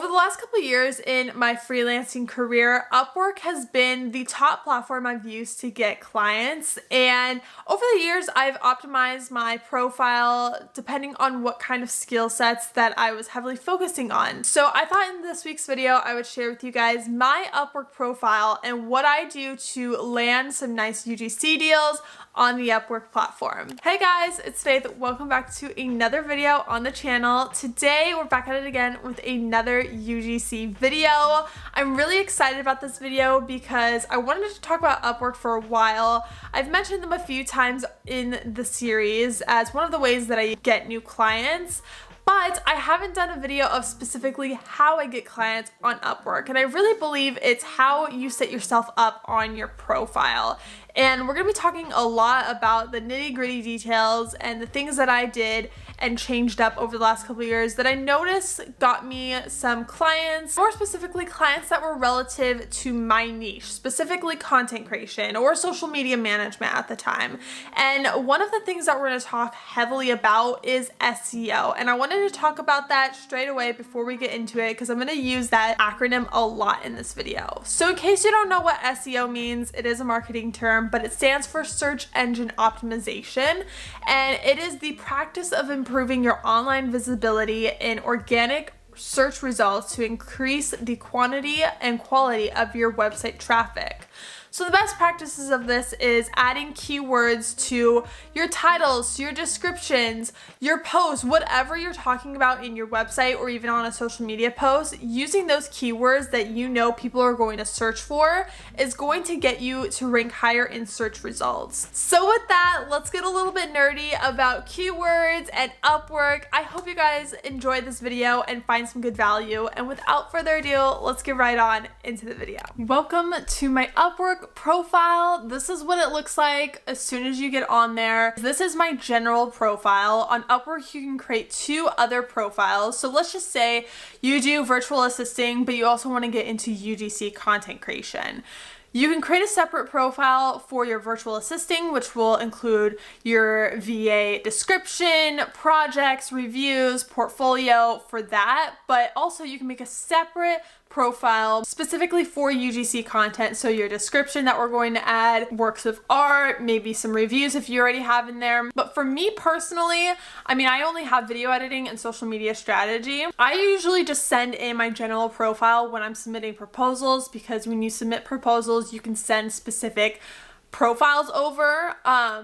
Over the last couple of years in my freelancing career, Upwork has been the top platform I've used to get clients. And over the years, I've optimized my profile depending on what kind of skill sets that I was heavily focusing on. So I thought in this week's video, I would share with you guys my Upwork profile and what I do to land some nice UGC deals on the Upwork platform. Hey guys, it's Faith. Welcome back to another video on the channel. Today, we're back at it again with another UGC video. I'm really excited about this video because I wanted to talk about Upwork for a while. I've mentioned them a few times in the series as one of the ways that I get new clients, but I haven't done a video of specifically how I get clients on Upwork. And I really believe it's how you set yourself up on your profile. And we're gonna be talking a lot about the nitty-gritty details and the things that I did and changed up over the last couple of years that I noticed got me some clients, more specifically clients that were relative to my niche, specifically content creation or social media management at the time. And one of the things that we're gonna talk heavily about is SEO. And I wanted to talk about that straight away before we get into it because I'm gonna use that acronym a lot in this video. So in case you don't know what SEO means, it is a marketing term, but it stands for search engine optimization. And it is the practice of improving your online visibility in organic search results to increase the quantity and quality of your website traffic. So the best practices of this is adding keywords to your titles, to your descriptions, your posts, whatever you're talking about in your website or even on a social media post. Using those keywords that you know people are going to search for is going to get you to rank higher in search results. So with that, let's get a little bit nerdy about keywords and Upwork. I hope you guys enjoyed this video and find some good value. And without further ado, let's get right on into the video. Welcome to my Upwork profile. This is what it looks like as soon as you get on there. This is my general profile. On Upwork, you can create two other profiles. So let's just say you do virtual assisting, but you also want to get into UGC content creation. You can create a separate profile for your virtual assisting, which will include your VA description, projects, reviews, portfolio for that, but also you can make a separate profile specifically for UGC content. So your description that we're going to add, works of art, maybe some reviews if you already have in there. But for me personally, I only have video editing and social media strategy. I usually just send in my general profile when I'm submitting proposals, because when you submit proposals, you can send specific profiles over.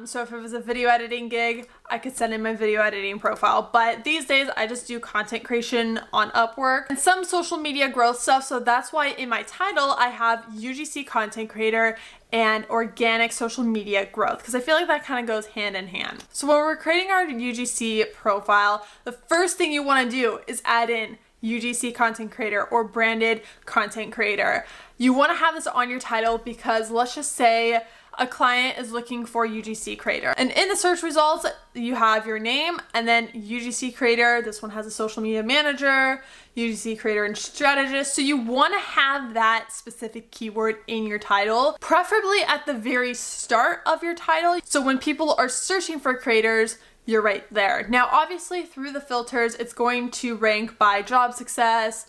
So if it was a video editing gig, I could send in my video editing profile. But these days I just do content creation on Upwork and some social media growth stuff. So that's why in my title I have UGC content creator and organic social media growth, because I feel like that kind of goes hand in hand. So when we're creating our UGC profile, the first thing you want to do is add in UGC content creator or branded content creator. You want to have this on your title because let's just say a client is looking for UGC creator. And in the search results, you have your name and then UGC creator. This one has a social media manager, UGC creator and strategist. So you want to have that specific keyword in your title, preferably at the very start of your title. So when people are searching for creators, you're right there. Now, obviously through the filters, it's going to rank by job success,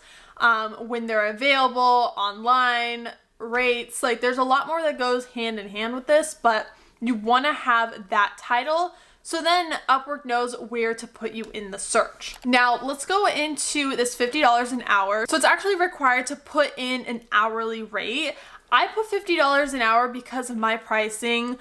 when they're available, online, rates. Like there's a lot more that goes hand in hand with this, but you want to have that title so then Upwork knows where to put you in the search. Now let's go into this $50 an hour. So it's actually required to put in an hourly rate. I put $50 an hour because of my pricing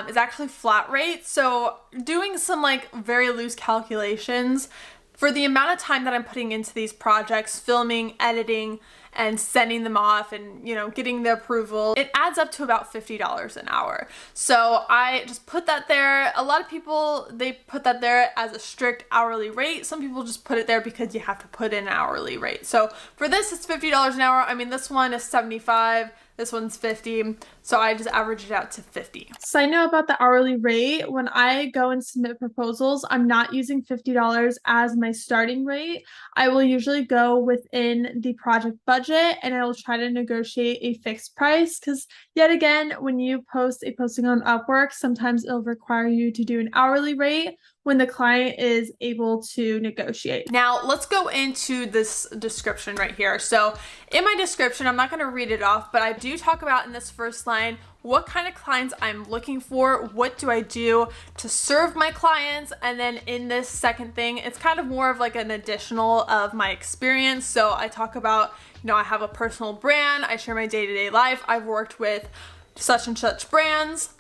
is actually flat rate. So doing some like very loose calculations for the amount of time that I'm putting into these projects, filming, editing, and sending them off and, getting the approval, it adds up to about $50 an hour. So I just put that there. A lot of people, they put that there as a strict hourly rate. Some people just put it there because you have to put in an hourly rate. So for this, it's $50 an hour. This one is 75. This one's 50, so I just average it out to 50. Side note about the hourly rate, when I go and submit proposals, I'm not using $50 as my starting rate. I will usually go within the project budget budget and I will try to negotiate a fixed price, because yet again, when you post a posting on Upwork, sometimes it'll require you to do an hourly rate when the client is able to negotiate. Now let's go into this description right here. So in my description, I'm not going to read it off, but I do talk about in this first line what kind of clients I'm looking for, what do I do to serve my clients, and then in this second thing, it's kind of more of like an additional of my experience. So I talk about, I have a personal brand, I share my day-to-day life, I've worked with such and such brands,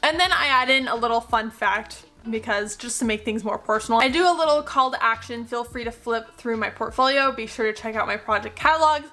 and then I add in a little fun fact, because just to make things more personal. I do a little call to action. Feel free to flip through my portfolio. Be sure to check out my project catalogs,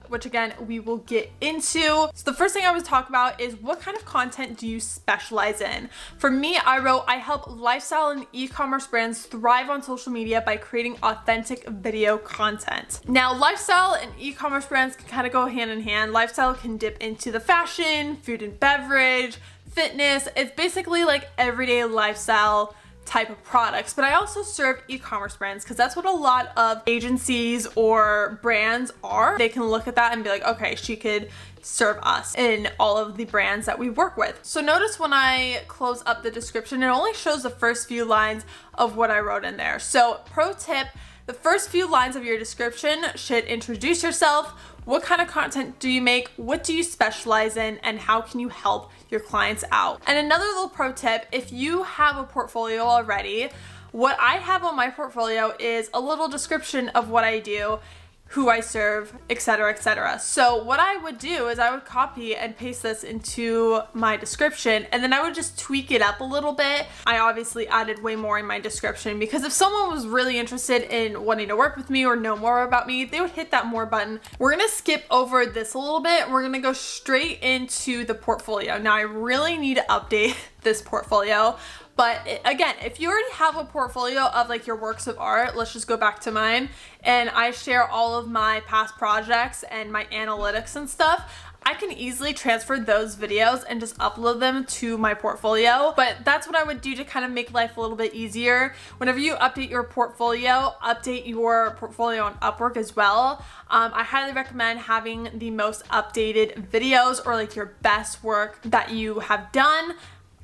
which again, we will get into. So the first thing I was talk about is what kind of content do you specialize in? For me, I wrote, I help lifestyle and e-commerce brands thrive on social media by creating authentic video content. Now, lifestyle and e-commerce brands can kind of go hand in hand. Lifestyle can dip into the fashion, food and beverage, fitness. It's basically like everyday lifestyle type of products, but I also serve e-commerce brands because that's what a lot of agencies or brands are. They can look at that and be like, okay, she could serve us in all of the brands that we work with. So notice when I close up the description, it only shows the first few lines of what I wrote in there. So pro tip, the first few lines of your description should introduce yourself. What kind of content do you make? What do you specialize in? And how can you help your clients out? And another little pro tip, if you have a portfolio already, what I have on my portfolio is a little description of what I do, who I serve, etc., etc. So what I would do is I would copy and paste this into my description, and then I would just tweak it up a little bit. I obviously added way more in my description because if someone was really interested in wanting to work with me or know more about me, they would hit that more button. We're gonna skip over this a little bit. We're gonna go straight into the portfolio. Now I really need to update this portfolio. But again, if you already have a portfolio of like your works of art, let's just go back to mine, and I share all of my past projects and my analytics and stuff, I can easily transfer those videos and just upload them to my portfolio. But that's what I would do to kind of make life a little bit easier. Whenever you update your portfolio on Upwork as well. I highly recommend having the most updated videos or like your best work that you have done.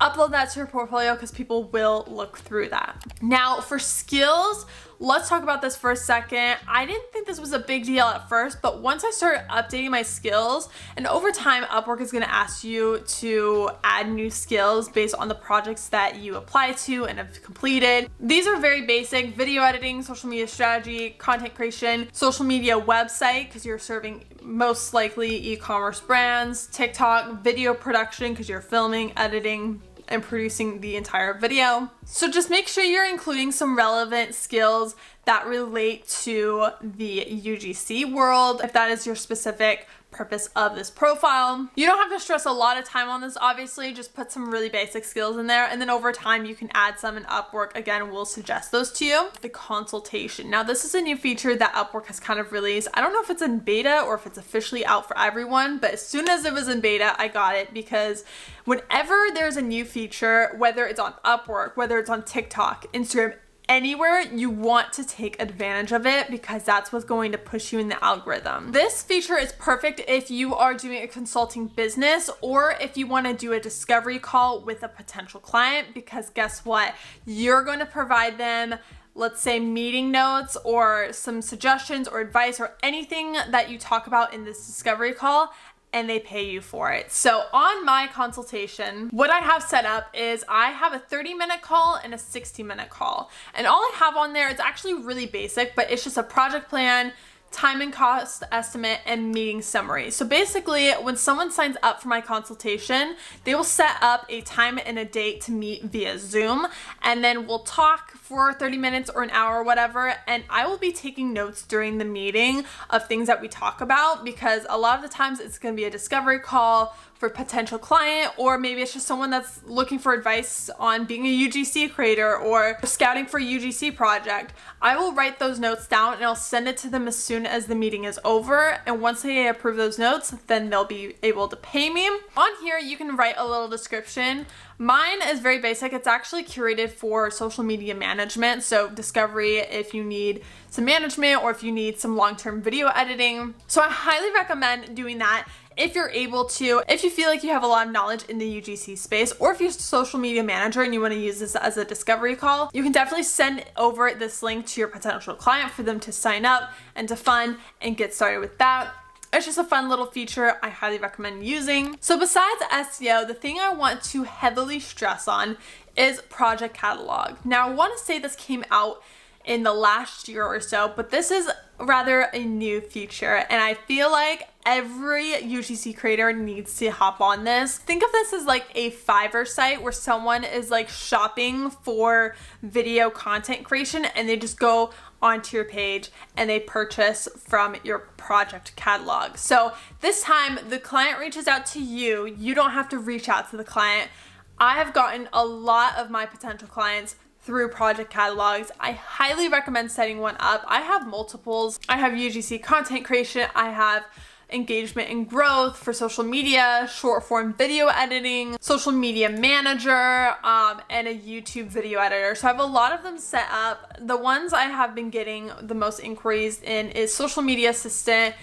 Upload that to your portfolio because people will look through that. Now for skills, let's talk about this for a second. I didn't think this was a big deal at first, but once I started updating my skills, and over time, Upwork is gonna ask you to add new skills based on the projects that you apply to and have completed. These are very basic: video editing, social media strategy, content creation, social media website, because you're serving most likely e-commerce brands, TikTok, video production, because you're filming, editing, and producing the entire video. So just make sure you're including some relevant skills that relate to the UGC world, if that is your specific purpose of this profile. You don't have to stress a lot of time on this, obviously. Just put some really basic skills in there, and then over time you can add some, and Upwork again will suggest those to you. The consultation. Now this is a new feature that Upwork has kind of released. I don't know if it's in beta or if it's officially out for everyone, but as soon as it was in beta, I got it, because whenever there's a new feature, whether it's on Upwork, whether it's on TikTok, Instagram, anywhere, you want to take advantage of it because that's what's going to push you in the algorithm. This feature is perfect if you are doing a consulting business or if you want to do a discovery call with a potential client, because guess what? You're going to provide them, let's say, meeting notes or some suggestions or advice or anything that you talk about in this discovery call, and they pay you for it. So on my consultation, what I have set up is I have a 30-minute call and a 60-minute call. And all I have on there, it's actually really basic, but it's just a project plan, time and cost estimate, and meeting summary. So basically, when someone signs up for my consultation, they will set up a time and a date to meet via Zoom, and then we'll talk for 30 minutes or an hour or whatever, and I will be taking notes during the meeting of things that we talk about, because a lot of the times it's going to be a discovery call for a potential client, or maybe it's just someone that's looking for advice on being a UGC creator or scouting for a UGC project. I will write those notes down and I'll send it to them as soon soon as the meeting is over. And once they approve those notes, then they'll be able to pay me. On here, you can write a little description. Mine is very basic. It's actually curated for social media management. So discovery if you need some management or if you need some long-term video editing. So I highly recommend doing that if you're able to, if you feel like you have a lot of knowledge in the UGC space, or if you're a social media manager and you want to use this as a discovery call, you can definitely send over this link to your potential client for them to sign up and to fund and get started with that. It's just a fun little feature I highly recommend using. So besides SEO, the thing I want to heavily stress on is project catalog. Now I want to say this came out in the last year or so, but this is rather a new feature, and I feel like every UGC creator needs to hop on this. Think of this as like a Fiverr site where someone is like shopping for video content creation and they just go onto your page and they purchase from your project catalog. So this time the client reaches out to you. You don't have to reach out to the client. I have gotten a lot of my potential clients through project catalogs. I highly recommend setting one up. I have multiples. I have UGC content creation. I have engagement and growth for social media, short form video editing, social media manager, and a YouTube video editor. So I have a lot of them set up. The ones I have been getting the most inquiries in is social media assistant,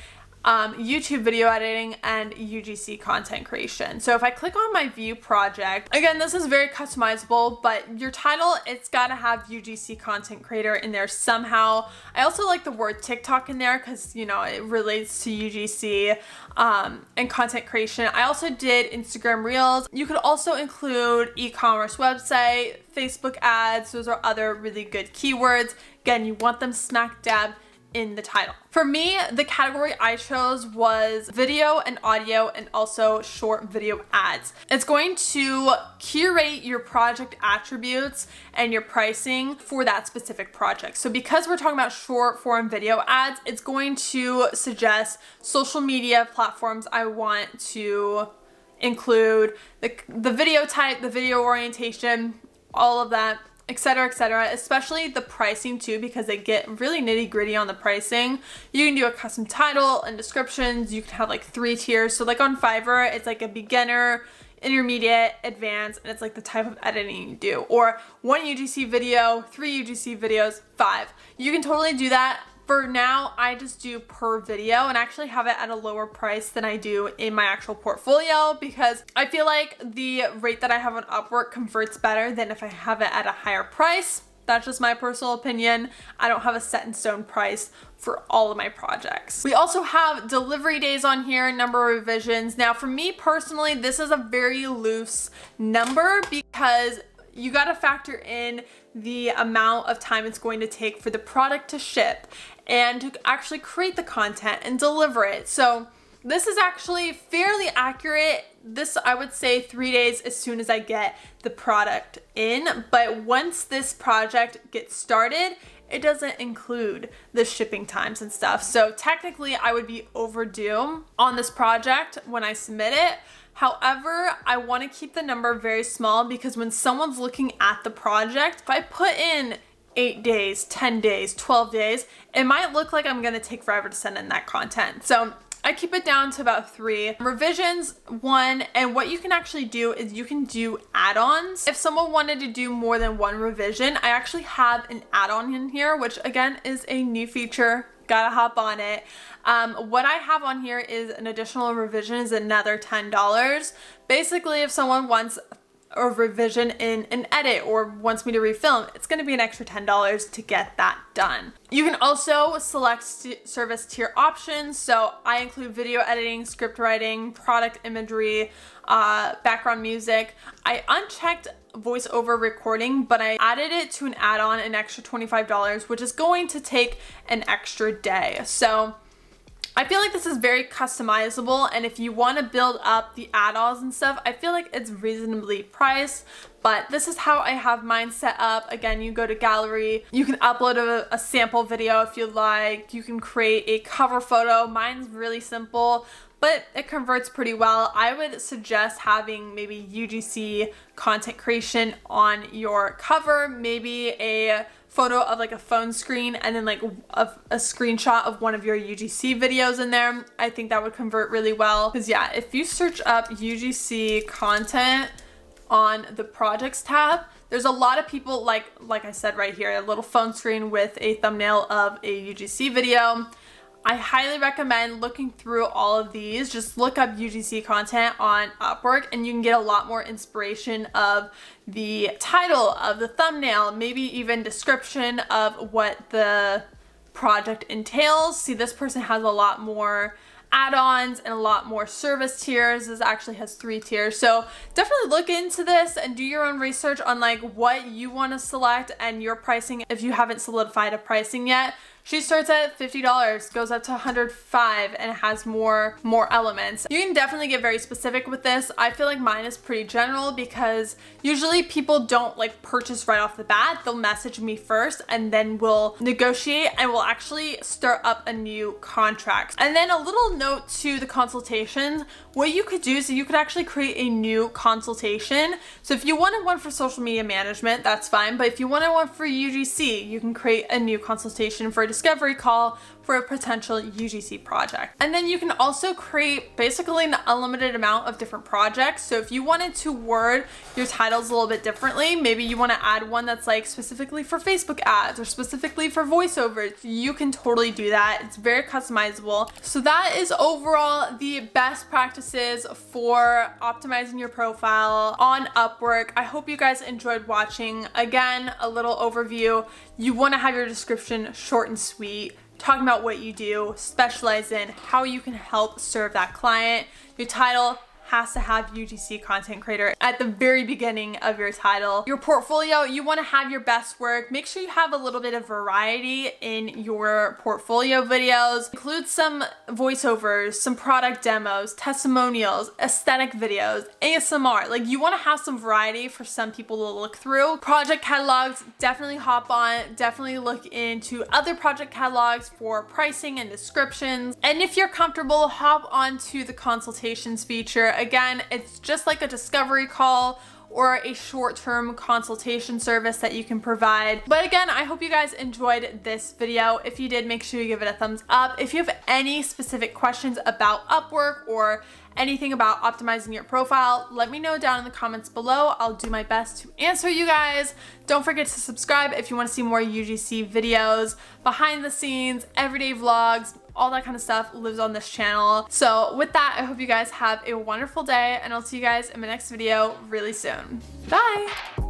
YouTube video editing, and UGC content creation. So if I click on my view project, again, this is very customizable, but your title, it's got to have UGC content creator in there somehow. I also like the word TikTok in there because, you know, it relates to UGC and content creation. I also did Instagram Reels. You could also include e-commerce website, Facebook ads. Those are other really good keywords. Again, you want them smack dab in the title. For me, the category I chose was video and audio and also short video ads. It's going to curate your project attributes and your pricing for that specific project. So because we're talking about short form video ads, it's going to suggest social media platforms I want to include, the video type, the video orientation, all of that, etc., especially the pricing too, because they get really nitty gritty on the pricing. You can do a custom title and descriptions. You can have like 3 tiers. So like on Fiverr, it's like a beginner, intermediate, advanced, and it's like the type of editing you do. Or 1 UGC video, 3 UGC videos, 5. You can totally do that. For now, I just do per video and actually have it at a lower price than I do in my actual portfolio because I feel like the rate that I have on Upwork converts better than if I have it at a higher price. That's just my personal opinion. I don't have a set in stone price for all of my projects. We also have delivery days on here, number of revisions. Now for me personally, this is a very loose number because you got to factor in the amount of time it's going to take for the product to ship and to actually create the content and deliver it. So this is actually fairly accurate. This, I would say 3 days as soon as I get the product in. But once this project gets started, it doesn't include the shipping times and stuff. So technically I would be overdue on this project when I submit it. However, I want to keep the number very small because when someone's looking at the project, if I put in 8 days, 10 days, 12 days, it might look like I'm going to take forever to send in that content. So I keep it down to about 3. Revisions, 1, and what you can actually do is you can do add-ons. If someone wanted to do more than 1 revision, I actually have an add-on in here, which again is a new feature. Gotta hop on it. What I have on here is an additional revision is another $10. Basically, if someone wants a revision in an edit or wants me to refilm, it's going to be an extra $10 to get that done. You can also select service tier options. So I include video editing, script writing, product imagery, background music. I unchecked voiceover recording, but I added it to an add-on, an extra $25, which is going to take an extra day. So I feel like this is very customizable, and if you want to build up the add-ons and stuff, I feel like it's reasonably priced, but this is how I have mine set up. Again, you go to gallery, you can upload a sample video if you like, you can create a cover photo. Mine's really simple, but it converts pretty well. I would suggest having maybe UGC content creation on your cover, maybe a photo of like a phone screen and then like a screenshot of one of your UGC videos in there. I think that would convert really well, because yeah, if you search up UGC content on the projects tab, there's a lot of people like I said right here, a little phone screen with a thumbnail of a UGC video. I highly recommend looking through all of these. Just look up UGC content on Upwork and you can get a lot more inspiration of the title, of the thumbnail, maybe even description of what the project entails. See, this person has a lot more add-ons and a lot more service tiers. This actually has 3 tiers. So definitely look into this and do your own research on like what you want to select and your pricing if you haven't solidified a pricing yet. She starts at $50, goes up to $105, and has more elements. You can definitely get very specific with this. I feel like mine is pretty general because usually people don't like purchase right off the bat. They'll message me first and then we'll negotiate and we'll actually start up a new contract. And then a little note to the consultations. What you could do is you could actually create a new consultation. So if you wanted one for social media management, that's fine. But if you wanted one for UGC, you can create a new consultation for a discovery call for a potential UGC project. And then you can also create basically an unlimited amount of different projects. So if you wanted to word your titles a little bit differently, maybe you want to add one that's like specifically for Facebook ads or specifically for voiceovers, you can totally do that. It's very customizable. So that is overall the best practices for optimizing your profile on Upwork. I hope you guys enjoyed watching. Again, a little overview. You want to have your description short and sweet, talking about what you do, specialize in, how you can help serve that client. Your title has to have UGC content creator at the very beginning of your title. Your portfolio, you want to have your best work. Make sure you have a little bit of variety in your portfolio videos. Include some voiceovers, some product demos, testimonials, aesthetic videos, ASMR. Like, you want to have some variety for some people to look through. Project catalogs, definitely hop on, definitely look into other project catalogs for pricing and descriptions. And if you're comfortable, hop onto the consultations feature. Again, it's just like a discovery call or a short-term consultation service that you can provide. But again, I hope you guys enjoyed this video. If you did, make sure you give it a thumbs up. If you have any specific questions about Upwork or anything about optimizing your profile, let me know down in the comments below. I'll do my best to answer you guys. Don't forget to subscribe if you want to see more UGC videos, behind the scenes, everyday vlogs, all that kind of stuff lives on this channel. So with that, I hope you guys have a wonderful day and I'll see you guys in my next video really soon. Bye!